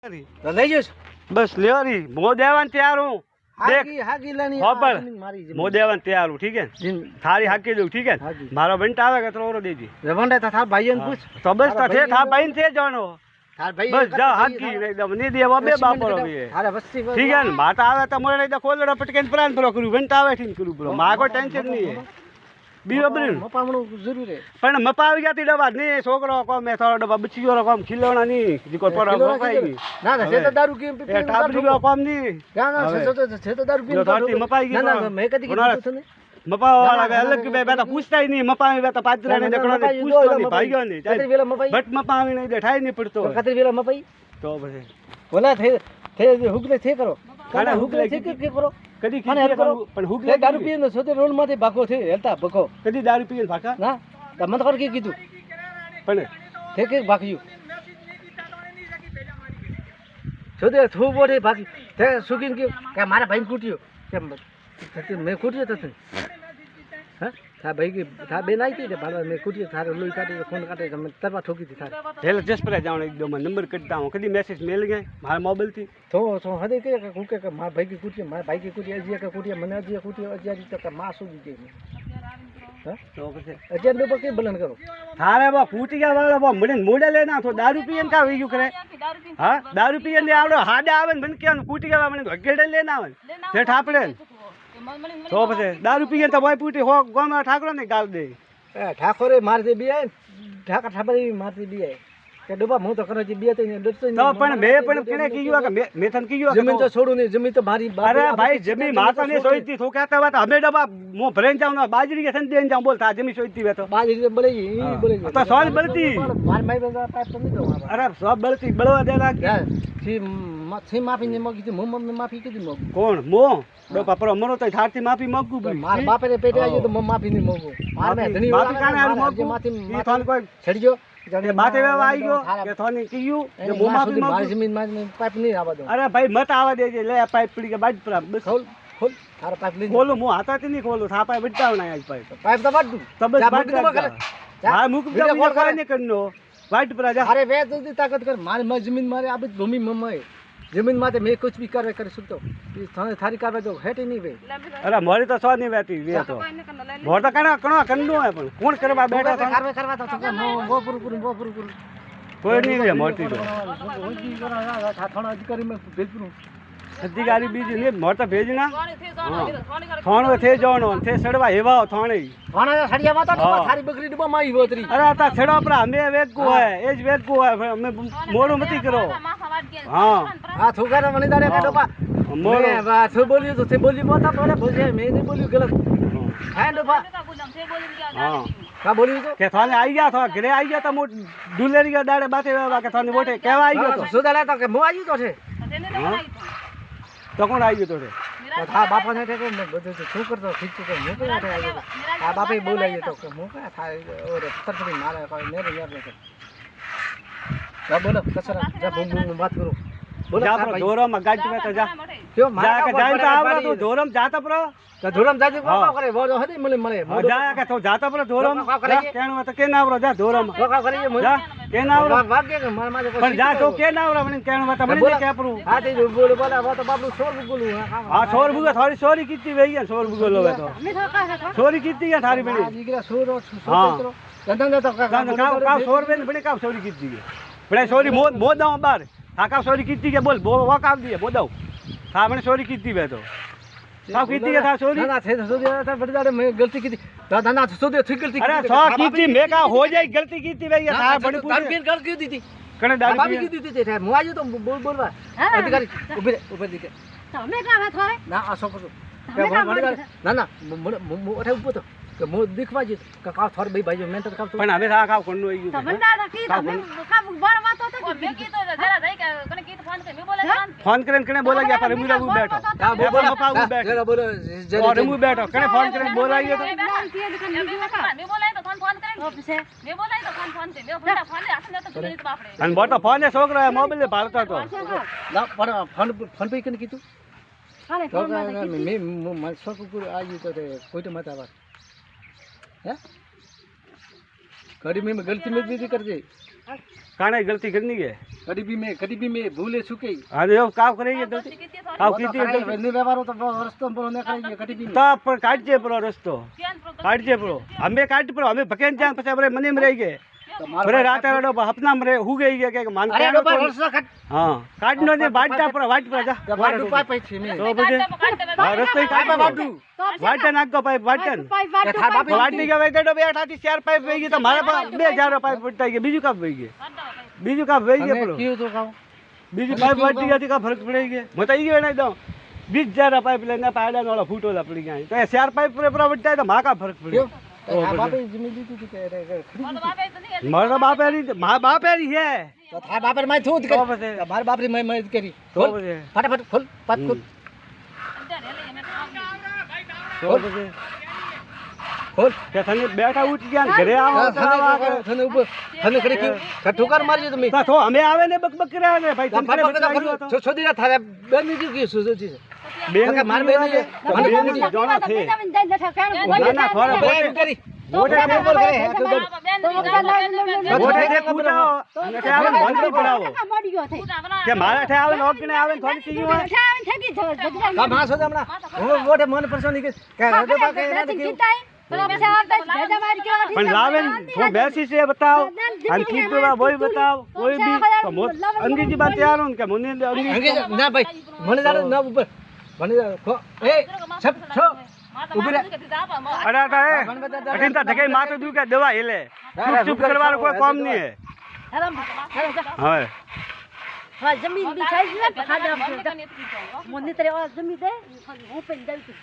तो ले जस बस ले रही मो देवन तैयार हूँ देख हागी लेनी खबर मो देवन तैयार हूँ ठीक है थारी हाकी दो ठीक है मारो बंट आवेगा तो और दे दी रवंडा था भाई ने पूछ तो बस तो थे था भाई थे जानो थार भाई बस जा हाकी एकदम नहीं दिए वो बे बापर भी है अरे बस्ती ठीक है माता आवे तो मोरे नहीं तो खोलड़ा पटके प्राण पर करू बंट आवे ठीक करू पर मां को टेंशन नहीं है बराबर मपामणो जरूर है पण मपा આવી જાતી ડબા ને છોકરો કોમ મે થોડો ડબા બચીયો રો કોમ ખીલોણા ની જીકો થોડો મપાઈ ના ના છે તો દારૂ કેમ પી એ ટાબરી ગયો કોમ ની ના ના છે તો દારૂ પી થોડી મપાઈ ગઈ ના ના મે કદી કીધું તને મપા વાળા બે અલગ બે બેટા પૂછતાય નહીં મપા બે તો પાદરા ને દેખડો ને પૂછતો નહીં ભાગ્યો નહીં કતરી વેલા મપાઈ બટ મપા આવી નહીં દેખાય નહીં પડતો કતરી વેલા મપાઈ તો પછી બોલા थे हुगले थे करो કાના हुगले थे के करो કદી અને ખીલે કરો પણ હુક લે દારૂ પીને સોતે રોડ માંથી ભાગો થે હેલતા ભકો કદી દારૂ પીને ભાગા ના તો મત કર કે કીધું પણ થે કે ભાગ્યું સોતે થો બોડે ભાગી તે સુકીન કે મારા ભાઈ કૂટ્યો કે મેં કૂટ્યો તો હા था भाई की था बेन आई थी भाला मैं कुटिया थारे लोई काटे फोन काटे मैं तरवा ठोकी थी थारे हेल जस पर जाओ एकदम नंबर कटता हूं कदी मैसेज मिल गए मारा मोबाइल थी तो हदे के मार भाई की कुटिया मार भाई की कुटिया अजिया का कुटिया मने अजिया कुटिया अजिया जी तो मासू जी हां तो પછી અજે ડો પકે બલન કરો થારે બા કુટિયા વાળો બા મને મોડે લેના તો દારૂ પીએન કા વીયું કરે હા દારૂ પીએન ને આવડો હાડા આવે ને મને કે કુટિયા વાળા મને ગગેડે લેના આવે જેઠ આપડે तो પછી દારૂ પીએ તો ભાઈ પૂટી હો ગામમાં ઠાકરો ને ગાલ દે એ ઠાકોરે માર દે બી ઠાકર ઠાબરી માર દે બી કે ડોબા હું તો કરે બી તો ડરતો તો પણ મે પણ કેને કીયું કે મે થન કીયું જમીન તો છોડું ને જમીન તો મારી અરે ભાઈ જમીન માતા ને સોઈતી તો કહેતા વાત અમે ડબા મો ભરેન જાવ ના બાજરી કે થન દેન જાવ બોલતા જમીન સોઈતી વે તો બાજરી બળે ઈ બળે તો સોલ બળતી માર માઈ બંગા પાપ તો નહીં દો અરે सब બળતી બળવા દે લાગ થી માફી ને મગી થી મમ્મી માફી કીધી મગ કોણ મો ડો પાપરો મરો તો ઠારતી માફી મગુ માર બાપે રે પેટે આવી તો માફી ની મગુ માર મે ધણી માફી કાને આરું મગુ માફી ઈ થોન કોઈ છડી ગયો કે માથે વેવા આવી ગયો કે થોની કીયું કે મો માફી મારી જમીન માં પાઇપ નહીં આવા દો અરે ભાઈ મત આવા દેજે લે પાઇપ પડી કે બાજ પર બસ ખોલ ખોલ તારા પાઇપ લઈ ખોલો મો હાથાથી નહીં ખોલો થાપાય બડતાવ ના આજ પાઇપ પાઇપ તો બાદ દઉં તો બસ બાદ હા મુક દે કોઈ ને કરનો વાઈટ પર જા અરે વે જલ્દી તાકાત कर मार मैं जमीन मारे अब भूमि मम्मा जमीन माते मैं कुछ भी करवे कर सकतो थारी करवे तो हेट नहीं वे अरे मोरी तो सो नहीं वेती वे तो मोर तो कणा कणो कन्नो है पण कोण करवा बैठा तो करवे करवा तो वो पुरु कोई नहीं वे मोटी तो थाणा अधिकारी में भेजपुर अधिकारी बीज ने मोर तो भेजना थाणो थे जोनो थे सड़वा हेवा थाणे थाणा सड़िया माता तो थारी बकरी डबा माई होतरी अरे ता छड़ो पर हमें वेग को है एज वेग को है हमें मोरो मती करो हां हां थुगारा मने दाड़े का डबा मोरे बा थु बोलियो तो थे बोली माता बोले बोले मैं नहीं बोलियो गलत है डबा हां का बोली तो के थाने आई गया था घरे आई गया तो मो डुलेरिया दाड़े बाते के थाने बोटे केवा आई गयो तो सुदाला तो के मो आई तो छे तो कौन आई गयो तो तो था बापा ने के બધું તો શું કરતો ખીચું તો મો કે આવી આ બાપે બોલાઈ તો કે મો કે થાય ઓર તરફથી મારે કોઈ મેરે યાર ને जा बोलो कचरा जा बूम बात करो बोलो जा पर धोरम गाड़ी में तो जा क्यों जा के जाई तो आवरो तो धोरम जाता पर तो धोरम जाजे को करे वो हदी मले जा के तो जाता पर धोरम केण में तो के नावरो जा धोरम का करे जा के नावरो भाग्य के मार माजे पर जा तो के नावरो मने केण में तो मने के परू हां ते बोलो बोला वो तो बाबू शोर बोलू हां शोर बुगा थोड़ी चोरी कीती वही है शोर बुगो लो तो चोरी कीती है थारी बड़ी दीकरा शोर हां गंदा तो का शोर बने बड़ी का चोरी कीती है बड़े चोरी मो दाओ बार थाका चोरी कीती के बोल वो काम दिए मो दाओ था मैंने चोरी कीती वे तो का कीती है था चोरी ना थे तो था बड़ी दाड़े मैं गलती की दादा ना तो दे ठीक गलती अरे सौ कीती मैं का हो जाए गलती कीती वे ये था बड़ी पूरी कर क्यों दी थी कने दाड़ी की दी थी मुआजी तो बोल अधिकारी ऊपर दिखे तो मैं का बात है ना आसो को ना ना उठे ऊपर तो કે મો દીખવા જ કા થોર ભાઈ ભાઈ મેં તો કાવ પણ હવે આ કાવ કોણ નો આવી તો બંદા કી તો મે કા બર વાતો તો મે કી તો જરા દઈ કે કને કી ફોન કે મે બોલે ફોન કરીને કને બોલા ગયા પર મુરા ઉ બેઠો હા બોલ મપા ઉ બેઠો જરા બોલો જરા રમુ બેઠો કને ફોન કરીને બોલાયો તો મે બોલાય તો ફોન કરે ઓફિસે મે બોલાય તો ફોન કે મે ફોન હાથ ન તો જોઈ તો બાપડે અને બોટો ફોન એ છોકરો મોબાઈલ લે ભાળતો તો ના પણ ફોન પે કને કીધું અરે ફોન મે સકુ આવી તો કોઈ તો મત આવા है कड़ी में गलती में भी कर दे કાણે ગલતી કરनी है कभी भी मैं भूले चुके अरे यो काव करेंगे गलती काव कीती गलती नहीं व्यवहार तो रस्तो पर नहीं करेंगे कभी भी तो पर काटजे पड़ो रस्तो काटजे पड़ो हमें काट पड़ो हमें भकेन जान પછી આપણે મને મરાઈ ગયે બરે રાતે રડો હપના મરે હું ગઈ ગયા કે માન अरे डब्बा रस्तो काट हां કાટનો ને બાટતા પર વાટ પર જા वाटू पाय पाय छे मैं તો પછી હા રસ્તો કાટ वाटू વાટે નાખો પાઇપ વાટન વાટી ગયા વેઈ દેડો બે ઠાથી ચાર પાઇપ વેઈ ગઈ તો મારા 2000 પાઇપ પડતા ગયા બીજું કાપ વેઈ ગયા બીજું કાપ વેઈ ગયા પડો क्यों तो खाओ બીજી પાઇપ વાટી ગયા કા ફરક પડી ગયો મતાઈ ગયો એના દો 20000 પાઇપ લઈને પાડા નોળા ફૂટોલા પડી ગયા તો ચાર પાઇપ પર વટતા તો માકા ફરક પડ્યો बापे जमीन दी थी के મારા બાપે મા બાપે હે तो था बापर मैं थूत તો कर પછી हमारे बाप रे मैं मदद करी તો खोल પછી फटाफट खोल पात खोल તો પછી खोल કે તને બેઠા ઉઠ ગયા ને ઘરે આવો તો આવા કરે. थने ऊपर थने खड़ी क्यों ठोकर मार जो तुम्हें તો અમે આવે ને બકબક કર્યા ને ભાઈ તને ખબર પડી ગયો તો छोड़ी ना थारे बेन नी की सुजोजी બેન માર બેન છે. મને બેન જોણા છે ના ના થોડા बेन करी મોટે बोल करे है तो મોટે જે કૂટાઓ અને કે આવે ને બંધ પડાવો કે મારા ઠે આવે ને ઓગણે આવે ને થોડી કીયું હોય का मास होता हमना वो मोटे मन परसों नहीं के हदे पा के ना के પણ લાવે ને હું બેસી છે બતાવ અને કીધું બોય બતાવ કોઈ બી તો અંગ્રેજી બાત યાર કે મને અંગ્રેજી अंग्रेज ना भाई मने जा ना ऊपर मने ए छप छो ऊपर અરે તા એ અટીનતા ધકે માથું દુ કે દવા હેલે ચૂપ કરવાનો કોઈ કામ નહીં હે હવે જમીન બી થાય છે ખાડા મને તરે જમીન દે હું પણ જાઉં છું